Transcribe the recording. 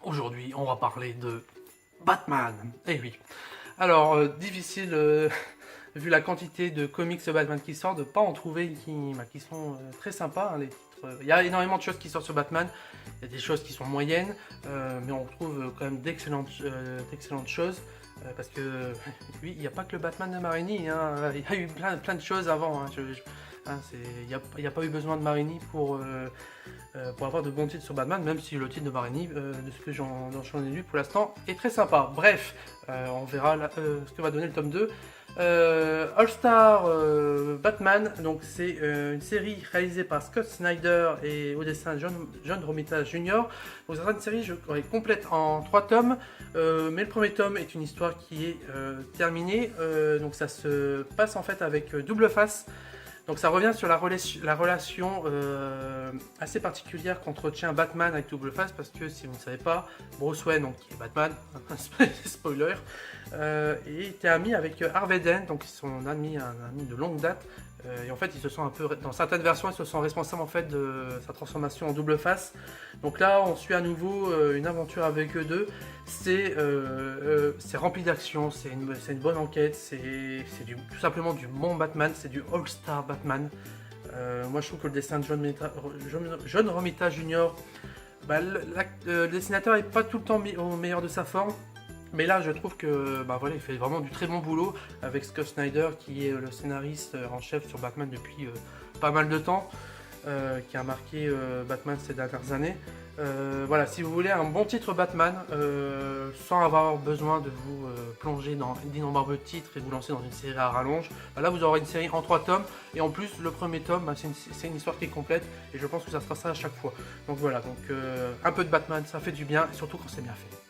Aujourd'hui, on va parler de Batman. Eh oui. Alors, difficile, vu la quantité de comics de Batman qui sortent, de pas en trouver qui sont très sympas. Hein, les titres. Il y a énormément de choses qui sortent sur Batman. Il y a des choses qui sont moyennes, mais on retrouve quand même d'excellentes choses. Parce que, oui, il n'y a pas que le Batman de Marini. Hein, il y a eu plein de choses avant. Hein, il n'y a pas eu besoin de Marini pour avoir de bons titres sur Batman, même si le titre de Marini, de ce que j'en ai lu pour l'instant, est très sympa. Bref, on verra ce que va donner le tome 2. All Star Batman, donc c'est une série réalisée par Scott Snyder et au dessin John Romita Jr. Donc c'est une série complète en 3 tomes, mais le premier tome est une histoire qui est terminée, donc ça se passe en fait avec Double Face. Donc ça revient sur la relation assez particulière qu'entretient Batman avec Double Face, parce que si vous ne savez pas, Bruce Wayne, donc, qui est Batman, spoiler, était ami avec Harvey Dent, donc son ami, un ami de longue date, et en fait ils se sont un peu, dans certaines versions, ils se sont responsables en fait de sa transformation en Double Face. Donc là on suit à nouveau une aventure avec eux deux. C'est rempli d'action, c'est une bonne enquête, c'est tout simplement du bon Batman, c'est du All-Star Batman. Moi je trouve que le dessin de John Romita Jr., bah, le dessinateur n'est pas tout le temps au meilleur de sa forme. Mais là, je trouve que voilà, il fait vraiment du très bon boulot avec Scott Snyder, qui est le scénariste en chef sur Batman depuis pas mal de temps, qui a marqué Batman ces dernières années. Voilà, si vous voulez un bon titre Batman, sans avoir besoin de vous plonger dans d'innombrables titres et vous lancer dans une série à rallonge, là vous aurez une série en 3 tomes, et en plus le premier tome, c'est une histoire qui est complète, et je pense que ça sera ça à chaque fois. Donc voilà, un peu de Batman, ça fait du bien, et surtout quand c'est bien fait.